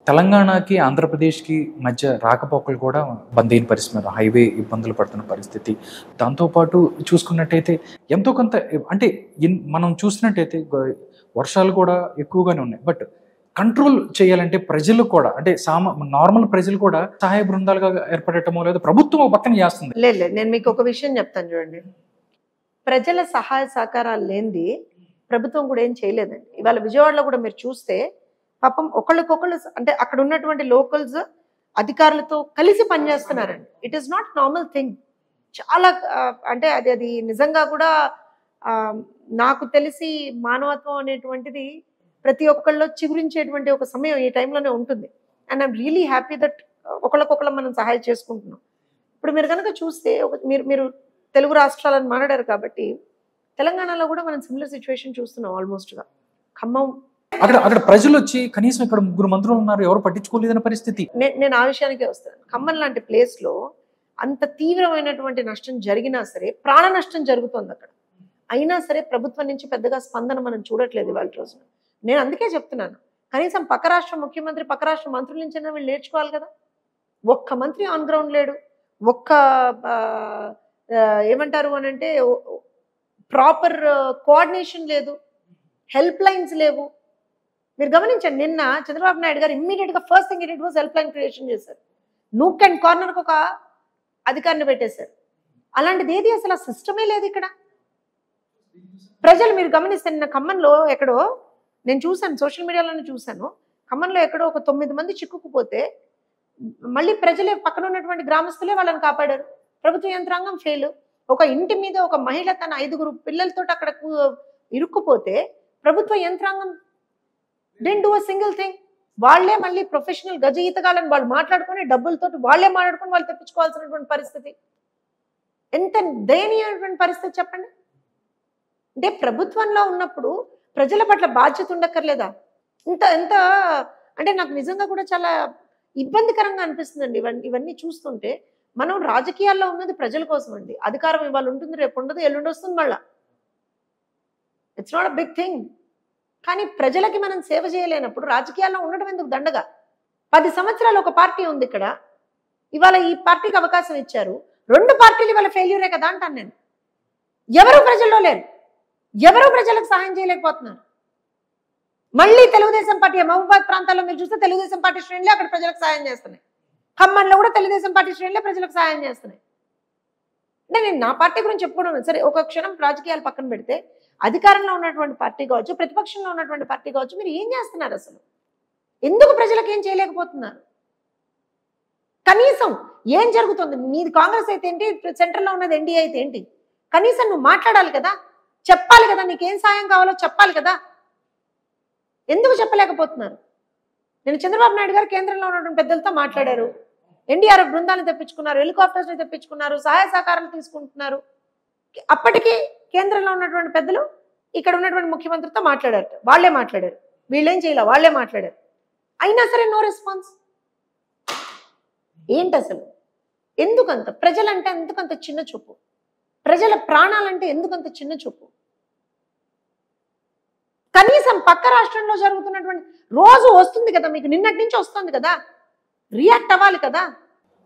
తెలంగాణకి, ఆంధ్రప్రదేశ్‌కి మధ్య రాకపోకలు కూడా బంద్ అయిన పరిస్థితి మీద హైవే ఇబ్బందులు పడుతున్న పరిస్థితి. దాంతో పాటు చూసుకున్నట్టయితే ఎంతో కొంత అంటే మనం చూసినట్టయితే వర్షాలు కూడా ఎక్కువగానే ఉన్నాయి. బట్ కంట్రోల్ చేయాలంటే ప్రజలు కూడా అంటే నార్మల్ ప్రజలు కూడా సహాయ బృందాలుగా ఏర్పడటమో లేదా ప్రభుత్వం ఒక పక్కన చేస్తుంది. లేదు లేదు, నేను మీకు ఒక విషయం చెప్తాను చూడండి. ప్రజల సహాయ సహకారాలు లేనిది ప్రభుత్వం కూడా ఏం చేయలేదండి. ఇవాళ విజయవాడలో కూడా మీరు చూస్తే పాపం ఒకళ్ళకొకళ్ళు అంటే అక్కడ ఉన్నటువంటి లోకల్స్ అధికారులతో కలిసి పనిచేస్తున్నారండి. It is not normal thing. చాలా అంటే అది నిజంగా కూడా నాకు తెలిసి మానవత్వం అనేటువంటిది ప్రతి ఒక్కళ్ళు చిగురించేటువంటి ఒక సమయం ఈ టైంలోనే ఉంటుంది. And I'm really happy that ఒకళ్ళకొకళ్ళు మనం సహాయం చేసుకుంటున్నాం. ఇప్పుడు మీరు కనుక చూస్తే మీరు తెలుగు రాష్ట్రాలను మాట్లాడారు కాబట్టి తెలంగాణలో కూడా మనం సిమిలర్ సిచ్యువేషన్ చూస్తున్నాం ఆల్మోస్ట్గా. ఖమ్మం అక్కడ ప్రజలు వచ్చి కనీసం ఇక్కడ 3 మంత్రులు ఉన్నారు, ఎవరు పట్టించుకోలేదన్న పరిస్థితి. నేను ఆ విషయానికే వస్తాను. ఖమ్మం లాంటి ప్లేస్లో అంత తీవ్రమైనటువంటి నష్టం జరిగినా సరే, ప్రాణ నష్టం జరుగుతుంది అక్కడ, అయినా సరే ప్రభుత్వం నుంచి పెద్దగా స్పందన మనం చూడట్లేదు ఇవాళ రోజున. నేను అందుకే చెప్తున్నాను, కనీసం పక్క రాష్ట్ర ముఖ్యమంత్రి, పక్క రాష్ట్ర మంత్రుల నుంచైనా వీళ్ళు నేర్చుకోవాలి కదా. ఒక్క మంత్రి ఆన్ గ్రౌండ్ లేడు, ఒక్క ఏమంటారు అని అంటే ప్రాపర్ కోఆర్డినేషన్ లేదు, హెల్ప్ లైన్స్ లేవు. మీరు గమనించండి, నిన్న చంద్రబాబు నాయుడు గారు ఇమ్మీడియట్గా first thing it was help line creation చేశారు. నూక్ అండ్ కార్నర్కి ఒక అధికారిని పెట్టేశారు. అలాంటిది ఏది అసలు ఆ సిస్టమే లేదు ఇక్కడ. ప్రజలు మీరు గమనిస్తే నిన్న ఖమ్మంలో ఎక్కడో నేను చూశాను, సోషల్ మీడియాలోనే చూశాను, ఖమ్మంలో ఎక్కడో ఒక 9 మంది చిక్కుకుపోతే మళ్ళీ ప్రజలే పక్కన ఉన్నటువంటి గ్రామస్తులే వాళ్ళని కాపాడారు. ప్రభుత్వ యంత్రాంగం ఫెయిల్. ఒక ఇంటి మీద ఒక మహిళ తన 5 పిల్లలతో అక్కడ ఇరుక్కుపోతే ప్రభుత్వ యంత్రాంగం didn't do a single thing. వాళ్ళే మళ్ళీ ప్రొఫెషనల్ గజ ఈతగాళ్ళని వాళ్ళు మాట్లాడుకొని డబ్బులతో వాళ్ళే మాట్లాడుకొని వాళ్ళు తెప్పించుకోవాల్సినటువంటి పరిస్థితి. ఎంత దయనీయమైనటువంటి పరిస్థితి చెప్పండి. అంటే ప్రభుత్వంలో ఉన్నప్పుడు ప్రజల పట్ల బాధ్యత ఉండక్కర్లేదా? ఎంత అంటే నాకు నిజంగా కూడా చాలా ఇబ్బందికరంగా అనిపిస్తుందండి ఇవన్నీ చూస్తుంటే. మనం రాజకీయాల్లో ఉన్నది ప్రజల కోసం అండి. అధికారం ఇవాళ ఉంటుంది, రేపు ఉండదు, ఎల్లుండి వస్తుంది మళ్ళా. It's not a big thing. కానీ ప్రజలకి మనం సేవ చేయలేనప్పుడు రాజకీయాల్లో ఉండడం ఎందుకు దండగా? 10 సంవత్సరాలు ఒక పార్టీ ఉంది ఇక్కడ, ఇవాళ ఈ పార్టీకి అవకాశం ఇచ్చారు, 2 పార్టీలు ఇవాళ ఫెయిల్యూరే కదా అంటాను నేను. ఎవరు ప్రజల్లో లేరు, ఎవరు ప్రజలకు సహాయం చేయలేకపోతున్నారు. మళ్ళీ తెలుగుదేశం పార్టీ మహబూబాద్ ప్రాంతాల్లో మీరు చూస్తే తెలుగుదేశం పార్టీ శ్రేణులే అక్కడ ప్రజలకు సహాయం చేస్తున్నాయి. ఖమ్మంలో కూడా తెలుగుదేశం పార్టీ శ్రేణులే ప్రజలకు సహాయం చేస్తున్నాయి. అంటే నేను నా పార్టీ గురించి చెప్పుకోవడం సరే, ఒక క్షణం రాజకీయాలు పక్కన పెడితే అధికారంలో ఉన్నటువంటి పార్టీ కావచ్చు, ప్రతిపక్షంలో ఉన్నటువంటి పార్టీ కావచ్చు, మీరు ఏం చేస్తున్నారు అసలు? ఎందుకు ప్రజలకు ఏం చేయలేకపోతున్నారు? కనీసం ఏం జరుగుతుంది? మీది కాంగ్రెస్ అయితే ఏంటి, సెంట్రల్లో ఉన్నది ఎన్డీఏ అయితే ఏంటి? కనీసం నువ్వు మాట్లాడాలి కదా, చెప్పాలి కదా, నీకేం సాయం కావాలో చెప్పాలి కదా. ఎందుకు చెప్పలేకపోతున్నారు? నేను చంద్రబాబు నాయుడు గారు కేంద్రంలో ఉన్నటువంటి పెద్దలతో మాట్లాడారు, ఎన్డీఆర్ఎఫ్ బృందాలను తెప్పించుకున్నారు, హెలికాప్టర్స్ని తెప్పించుకున్నారు, సహాయ సహకారాలు తీసుకుంటున్నారు. అప్పటికీ కేంద్రంలో ఉన్నటువంటి పెద్దలు ఇక్కడ ఉన్నటువంటి ముఖ్యమంత్రితో మాట్లాడారు, వాళ్ళే మాట్లాడారు, వీళ్ళేం చేయాలి, వాళ్ళే మాట్లాడారు, అయినా సరే నో రెస్పాన్స్. ఏంటి అసలు? ఎందుకంత ప్రజలంటే ఎందుకంత చిన్న చూపు? ప్రజల ప్రాణాలంటే ఎందుకంత చిన్న చూపు? కనీసం పక్క రాష్ట్రంలో జరుగుతున్నటువంటి రోజు వస్తుంది కదా, మీకు నిన్నటి నుంచి వస్తుంది కదా, రియాక్ట్ అవ్వాలి కదా.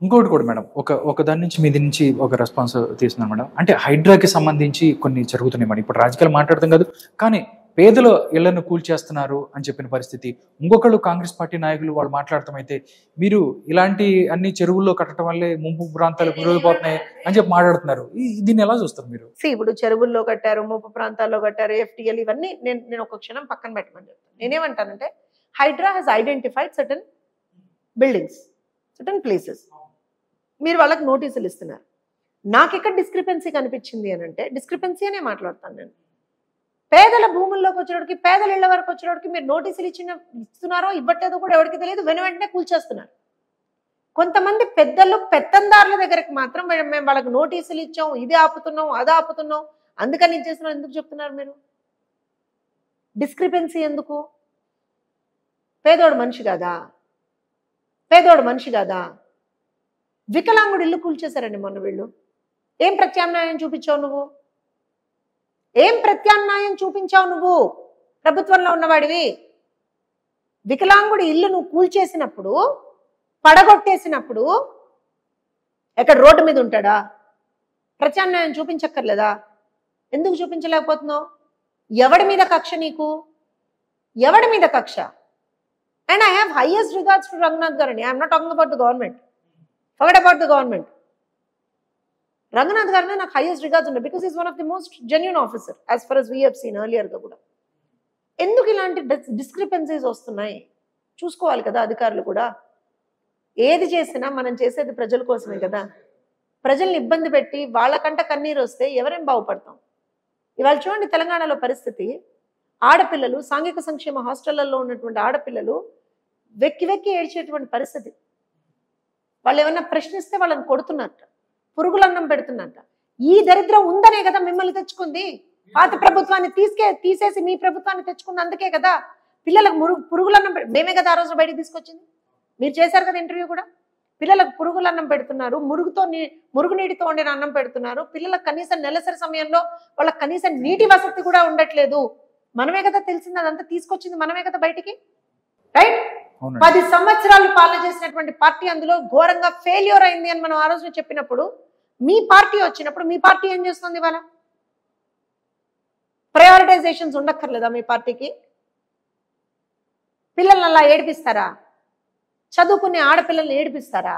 ఇంకోటి కూడా మేడం, ఒక దాని నుంచి మీ నుంచి ఒక రెస్పాన్స్ తీసుకున్నాను మేడం. అంటే హైడ్రాకి సంబంధించి కొన్ని జరుగుతున్నాయి మేడం. ఇప్పుడు రాజకీయాలు మాట్లాడతాం కాదు, కానీ పేదల ఇళ్లను కూల్చేస్తున్నారు అని చెప్పిన పరిస్థితి. ఇంకొకళ్ళు కాంగ్రెస్ పార్టీ నాయకులు వాళ్ళు మాట్లాడటం అయితే, మీరు ఇలాంటి అన్ని చెరువుల్లో కట్టడం వల్లే ముంపు ప్రాంతాలు గురైపోతున్నాయి అని చెప్పి మాట్లాడుతున్నారు. దీన్ని ఎలా చూస్తారు మీరు? ఇప్పుడు చెరువుల్లో కట్టారు, ముంపు ప్రాంతాల్లో కట్టారు, ఎఫ్టీఎల్, ఇవన్నీ నేను ఒక క్షణం పక్కన పెట్టమని చెప్తాను. నేనేమంటానంటే, Hydraa has identified certain buildings, certain places. మీరు వాళ్ళకి నోటీసులు ఇస్తున్నారు. నాకు ఎక్కడ డిస్క్రిపెన్సీ కనిపించింది అని అంటే, డిస్క్రిపెన్సీ అనే మాట్లాడతాను నేను. పేదల భూముల్లోకి వచ్చేటికి, పేదల ఇళ్ల వరకు వచ్చేటికి మీరు నోటీసులు ఇస్తున్నారో ఇవ్వట్లేదో కూడా ఎవరికి తెలియదు, వెంటనే కూల్చేస్తున్నారు. కొంతమంది పెద్దలు పెత్తందారుల దగ్గరికి మాత్రం మేము వాళ్ళకి నోటీసులు ఇచ్చాం, ఇది ఆపుతున్నాం, అది ఆపుతున్నాం, అందుకని చేస్తున్నాం ఎందుకు చెప్తున్నారు మీరు? డిస్క్రిపెన్సీ ఎందుకు? పేదోడు మనిషి కాదా? పేదోడు మనిషి కాదా? వికలాంగుడు ఇల్లు కూల్చేశారండి మొన్న వీళ్ళు. ఏం ప్రత్యామ్నాయం చూపించావు నువ్వు? ఏం ప్రత్యామ్నాయం చూపించావు నువ్వు? ప్రభుత్వంలో ఉన్నవాడివి వికలాంగుడి ఇల్లు నువ్వు కూల్చేసినప్పుడు, పడగొట్టేసినప్పుడు ఎక్కడ రోడ్డు మీద ఉంటాడా? ప్రత్యామ్నాయం చూపించక్కర్లేదా? ఎందుకు చూపించలేకపోతున్నావు? ఎవడి మీద కక్ష నీకు? ఎవడి మీద కక్ష? And I have highest regards to Ranganath garu అండి. I'm not talking about the government. Forget about the government. Ranganath గారిని నాకు హైయెస్ట్ రిగార్డ్స్ ఉన్నాయి. Because is one of the most genuine officer as far as we have seen ఎర్లియర్గా కూడా. ఎందుకు ఇలాంటి discrepancies వస్తున్నాయి? చూసుకోవాలి కదా అధికారులు కూడా. ఏది చేసినా మనం చేసేది ప్రజల కోసమే కదా. ప్రజల్ని ఇబ్బంది పెట్టి వాళ్ళకంట కన్నీరు వస్తే ఎవరేం బాగుపడతాం? ఇవాళ చూడండి తెలంగాణలో పరిస్థితి. ఆడపిల్లలు సాంఘిక సంక్షేమ హాస్టళ్లలో ఉన్నటువంటి ఆడపిల్లలు వెక్కి వెక్కి ఏడ్చేటువంటి పరిస్థితి. వాళ్ళు ఏమన్నా ప్రశ్నిస్తే వాళ్ళని కొడుతున్నట్ట, పురుగులన్నం పెడుతున్నట్ట. ఈ దరిద్రం ఉందనే కదా మిమ్మల్ని తెచ్చుకుంది. పాత ప్రభుత్వాన్ని తీసేసి మీ ప్రభుత్వాన్ని తెచ్చుకుంది. అందుకే కదా పిల్లలకు పురుగులన్నం మేమే కదా ఆ రోజు బయటకు తీసుకొచ్చింది. మీరు చేశారు కదా ఇంటర్వ్యూ కూడా. పిల్లలకు పురుగులన్నం పెడుతున్నారు, మురుగునీటితో వండిన అన్నం పెడుతున్నారు. పిల్లలకు కనీసం నెలసరి సమయంలో వాళ్ళకి కనీసం నీటి వసతి కూడా ఉండట్లేదు. మనమే కదా తెలిసింది, అదంతా తీసుకొచ్చింది మనమే కదా బయటికి. రైట్? 10 సంవత్సరాలు పాలన చేసినటువంటి పార్టీ అందులో ఘోరంగా ఫెయిల్యూర్ అయింది అని మనం ఆ రోజు చెప్పినప్పుడు, మీ పార్టీ వచ్చినప్పుడు మీ పార్టీ ఏం చేస్తుంది? ఇవాళ ప్రయారిటైజేషన్స్ ఉండక్కర్లేదా మీ పార్టీకి? పిల్లల్ని అలా ఏడిపిస్తారా? చదువుకునే ఆడపిల్లల్ని ఏడిపిస్తారా?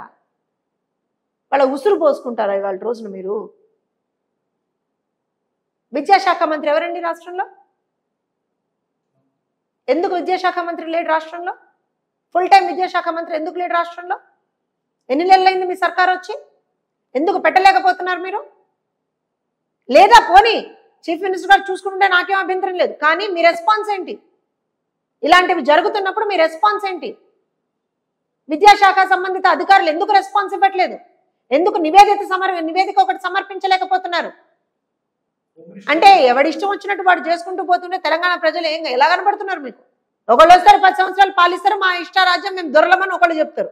వాళ్ళ ఉసురు పోసుకుంటారా ఇవాళ రోజున మీరు? విద్యాశాఖ మంత్రి ఎవరండి రాష్ట్రంలో? ఎందుకు విద్యాశాఖ మంత్రి లేడు రాష్ట్రంలో? ఫుల్ టైం విద్యాశాఖ మంత్రి ఎందుకు లేడు రాష్ట్రంలో? ఎన్ని నెలలైంది మీ సర్కార్ వచ్చి? ఎందుకు పెట్టలేకపోతున్నారు మీరు? లేదా పోనీ చీఫ్ మినిస్టర్ గారు చూసుకుంటే నాకేం అభ్యంతరం లేదు, కానీ మీ రెస్పాన్స్ ఏంటి? ఇలాంటివి జరుగుతున్నప్పుడు మీ రెస్పాన్స్ ఏంటి? విద్యాశాఖ సంబంధిత అధికారులు ఎందుకు రెస్పాన్స్ ఇవ్వట్లేదు? ఎందుకు నివేదిక ఒకటి సమర్పించలేకపోతున్నారు? అంటే ఎవడిష్టం వచ్చినట్టు వాడు చేసుకుంటూ పోతుంటే తెలంగాణ ప్రజలు ఎలా కనపడుతున్నారు మీకు? ఒకళ్ళు వస్తారు 10 సంవత్సరాలు పాలిస్తారు, మా ఇష్టారాజ్యం మేము దొరలమని ఒకళ్ళు చెప్తారు.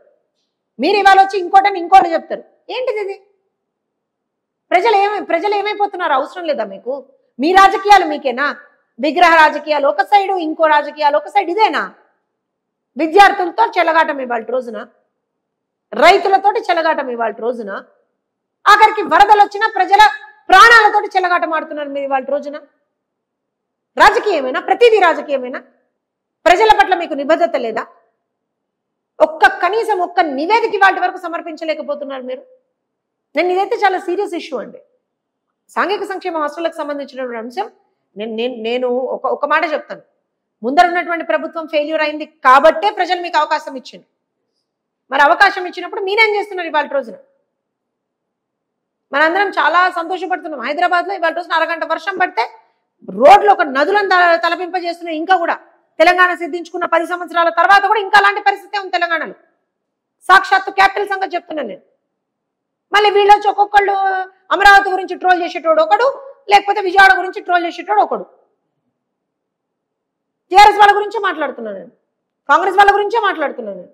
మీరు ఇవాళ వచ్చి ఇంకోటని ఇంకోటి చెప్తారు. ఏంటిది ఇది? ప్రజలు ఏమైపోతున్నారు? అవసరం లేదా మీకు? మీ రాజకీయాలు మీకేనా? విగ్రహ రాజకీయాలు ఒక సైడు, ఇంకో రాజకీయాలు ఒక సైడ్. ఇదేనా? విద్యార్థులతో చెలగాటం ఇవాళ రోజున, రైతులతోటి చెలగాటం ఇవాళ రోజున, ఆఖరికి వరదలు వచ్చినా ప్రజల ప్రాణాలతోటి చెలగాటం ఆడుతున్నారు మీరు ఇవాళ రోజున. రాజకీయమేనా? ప్రతిదీ రాజకీయమేనా? ప్రజల పట్ల మీకు నిబద్ధత లేదా? కనీసం ఒక్క నివేదిక వాటి వరకు సమర్పించలేకపోతున్నారు మీరు. ఇదైతే చాలా సీరియస్ ఇష్యూ అండి. సాంఘిక సంక్షేమ హాస్టళ్లకు సంబంధించినటువంటి అంశం నేను ఒక మాట చెప్తాను. ముందర ఉన్నటువంటి ప్రభుత్వం ఫెయిల్యూర్ అయింది కాబట్టే ప్రజలు మీకు అవకాశం ఇచ్చింది. మరి అవకాశం ఇచ్చినప్పుడు మీరేం చేస్తున్నారు ఇవాళ రోజున? మనందరం చాలా సంతోషపడుతున్నాం. హైదరాబాద్లో ఇవాళ రోజున అరగంట వర్షం పడితే రోడ్లు ఒక నదులను తలపింపజేస్తున్నాయి. ఇంకా కూడా తెలంగాణ సిద్ధించుకున్న 10 సంవత్సరాల తర్వాత కూడా ఇంకా అలాంటి పరిస్థితే ఉంది తెలంగాణలో. సాక్షాత్తు క్యాపిటల్ సంగతి చెప్తున్నాను నేను. మళ్ళీ వీళ్ళొచ్చి ఒక్కొక్కళ్ళు అమరావతి గురించి ట్రోల్ చేసేటోడు ఒకడు, లేకపోతే విజయవాడ గురించి ట్రోల్ చేసేటోడు ఒకడు. టీఆర్ఎస్ వాళ్ళ గురించే మాట్లాడుతున్నాను నేను, కాంగ్రెస్ వాళ్ళ గురించే మాట్లాడుతున్నాను నేను.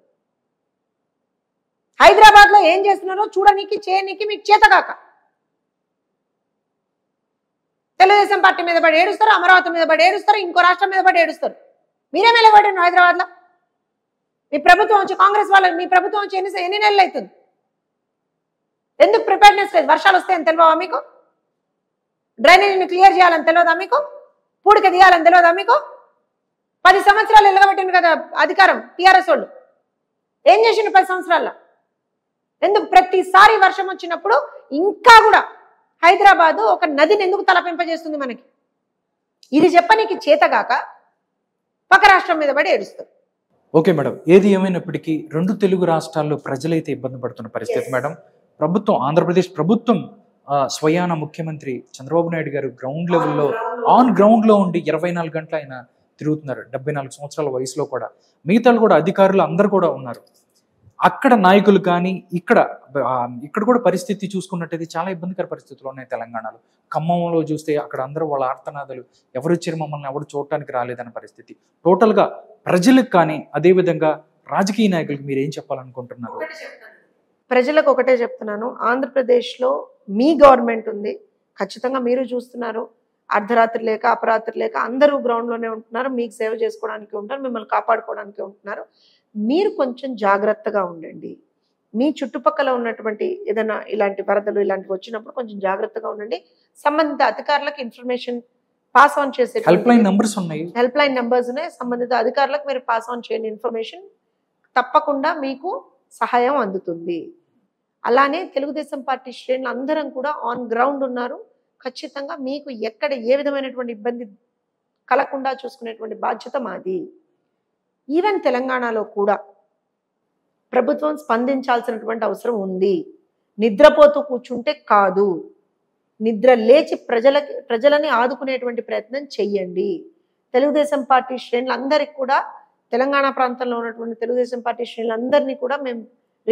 హైదరాబాద్లో ఏం చేస్తున్నారో చూడనీకి చేయనీకి మీకు చేతగాక తెలుగుదేశం పార్టీ మీద పడి ఏడుస్తారు, అమరావతి మీద పడి ఏడుస్తారు, ఇంకో రాష్ట్రం మీద పడి ఏడుస్తారు. మీరేం వెళ్ళబడి హైదరాబాద్లో? మీ ప్రభుత్వం వచ్చి కాంగ్రెస్ వాళ్ళ మీ ప్రభుత్వం వచ్చి ఎన్ని నెలలు అవుతుంది? ఎందుకు ప్రిపేర్నెస్ లేదు? వర్షాలు వస్తాయని తెలియవా మీకు? డ్రైనేజీని క్లియర్ చేయాలని తెలియదా మీకు? పూడిక తీయాలని తెలియదా మీకు? 10 సంవత్సరాలు ఎలగబెట్టింది కదా అధికారం టీఆర్ఎస్ వాళ్ళు. ఏం చేసిండు 10 సంవత్సరాల్లో? ఎందుకు ప్రతిసారి వర్షం వచ్చినప్పుడు ఇంకా కూడా హైదరాబాదు ఒక నదిని ఎందుకు తలపింపజేస్తుంది మనకి? ఇది చెప్పనీకి చేతగాక పక్క రాష్ట్రం మీద పడి ఏడుస్తారు. ఓకే మేడం, ఏది ఏమైనప్పటికీ 2 తెలుగు రాష్ట్రాల్లో ప్రజలైతే ఇబ్బంది పడుతున్న పరిస్థితి మేడం. ఆంధ్రప్రదేశ్ ప్రభుత్వం స్వయాన ముఖ్యమంత్రి చంద్రబాబు నాయుడు గారు గ్రౌండ్ లెవెల్లో ఆన్ గ్రౌండ్ లో ఉండి 24 గంటలు ఆయన తిరుగుతున్నారు. 74 సంవత్సరాల వయసులో కూడా. మిగతా కూడా అధికారులు అందరు కూడా ఉన్నారు. అక్కడ నాయకులు కానీ ఇక్కడ కూడా పరిస్థితి చూసుకున్నట్టయితే చాలా ఇబ్బందికర పరిస్థితులు ఉన్నాయి తెలంగాణలో. ఖమ్మంలో చూస్తే అక్కడ అందరూ వాళ్ళ ఆర్తనాదాలు, ఎవరు వచ్చారు మమ్మల్ని ఎవరు చూడటానికి రాలేదన్న పరిస్థితి. టోటల్గా ప్రజలకు కానీ అదేవిధంగా రాజకీయ నాయకులకు మీరు ఏం చెప్పాలనుకుంటున్నారు? ప్రజలకు ఒకటే చెప్తున్నాను, ఆంధ్రప్రదేశ్లో మీ గవర్నమెంట్ ఉంది, ఖచ్చితంగా మీరు చూస్తున్నారు. అర్ధరాత్రి లేక అపరాత్రి లేక అందరూ గ్రౌండ్లోనే ఉంటున్నారు, మీకు సేవ చేసుకోవడానికి ఉంటారు, మిమ్మల్ని కాపాడుకోవడానికి ఉంటున్నారు. మీరు కొంచెం జాగ్రత్తగా ఉండండి. మీ చుట్టుపక్కల ఉన్నటువంటి ఏదైనా ఇలాంటి వరదలు ఇలాంటివి వచ్చినప్పుడు కొంచెం జాగ్రత్తగా ఉండండి. సంబంధిత అధికారులకు ఇన్ఫర్మేషన్ పాస్ ఆన్ చేసే హెల్ప్ లైన్ నెంబర్స్ ఉన్నాయి, హెల్ప్ లైన్ నెంబర్స్ ఉన్నాయి. సంబంధిత అధికారులకు మీరు పాస్ ఆన్ చేయండి ఇన్ఫర్మేషన్. తప్పకుండా మీకు సహాయం అందుతుంది. అలానే తెలుగుదేశం పార్టీ శ్రేణులు అందరం కూడా ఆన్ గ్రౌండ్ ఉన్నారు. ఖచ్చితంగా మీకు ఎక్కడ ఏ విధమైనటువంటి ఇబ్బంది కలగకుండా చూసుకునేటువంటి బాధ్యత మాది. ఈవెన్ తెలంగాణలో కూడా ప్రభుత్వం స్పందించాల్సినటువంటి అవసరం ఉంది. నిద్రపోతూ కూర్చుంటే కాదు, నిద్ర లేచి ప్రజలని ఆదుకునేటువంటి ప్రయత్నం చెయ్యండి. తెలుగుదేశం పార్టీ శ్రేణులందరికీ కూడా, తెలంగాణ ప్రాంతంలో ఉన్నటువంటి తెలుగుదేశం పార్టీ శ్రేణులందరినీ కూడా మేము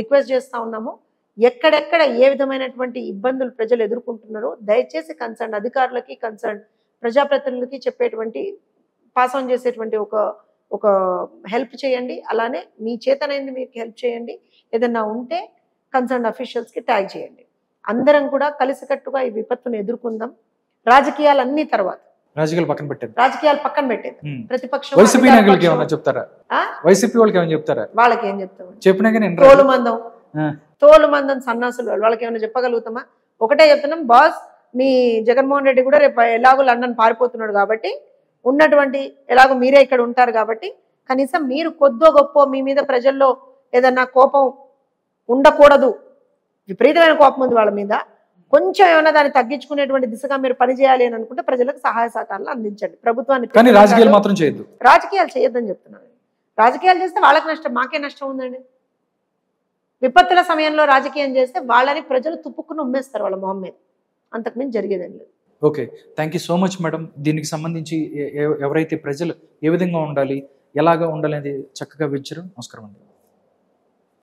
రిక్వెస్ట్ చేస్తూ ఉన్నాము. ఎక్కడెక్కడ ఏ విధమైనటువంటి ఇబ్బందులు ప్రజలు ఎదుర్కొంటున్నారో దయచేసి కన్సర్న్ అధికారులకి, కన్సర్న్ ప్రజాప్రతినిధులకి చెప్పేటువంటి, పాస్ ఆన్ చేసేటువంటి ఒక హెల్ప్ చేయండి. అలానే మీ చేతనైంది మీకు హెల్ప్ చేయండి. ఏదన్నా ఉంటే కన్సర్న్ అఫీషియల్స్కి ట్యాగ్ చేయండి. అందరం కూడా కలిసికట్టుగా ఈ విపత్తును ఎదుర్కొందాం. రాజకీయాలన్నీ తర్వాత, రాజకీయాలు పక్కన పెట్టేది, రాజకీయాలు పక్కన పెట్టేది. ప్రతిపక్షం వైసీపీ నాయకులకి ఏమన్నా చెప్తారా? వైసీపీ వాళ్ళకి ఏమైనా చెప్తారా? వాళ్ళకి ఏం చెప్తాం? చెప్పినా కానీ తోలు మందం సన్నాసులు వాళ్ళకి ఏమైనా చెప్పగలుగుతామా? ఒకటే చెప్తున్నాం, బాస్ మీ జగన్మోహన్ రెడ్డి కూడా రేపు ఎలాగో లండన్ పారిపోతున్నాడు కాబట్టి, ఉన్నటువంటి ఎలాగో మీరే ఇక్కడ ఉంటారు కాబట్టి కనీసం మీరు కొద్దో గొప్ప మీ మీద ప్రజల్లో ఏదన్నా కోపం ఉండకూడదు. విపరీతమైన కోపం ఉంది వాళ్ళ మీద, కొంచెం ఏమైనా దాన్ని తగ్గించుకునేటువంటి దిశగా మీరు పనిచేయాలి అని అనుకుంటే ప్రజలకు సహాయ సహకారాలు అందించండి. ప్రభుత్వాన్ని రాజకీయాలు మాత్రం చేయొద్దు, రాజకీయాలు చేయొద్దని చెప్తున్నాను. రాజకీయాలు చేస్తే వాళ్ళకి నష్టం, మాకే నష్టం ఉందండి. విపత్తుల సమయంలో రాజకీయం చేస్తే వాళ్ళని ప్రజలు తుప్పుకుని ఉమ్మేస్తారు వాళ్ళ మొహం మీద, అంతకుమించి జరిగేదని లేదు. Okay, thank you so much madam. దీనికి సంబంధించి ఎవరైతే ప్రజలు ఏ విధంగా ఉండాలి, ఎలాగా ఉండాలి అనేది చక్కగా వివరించారు. నమస్కారం అండి.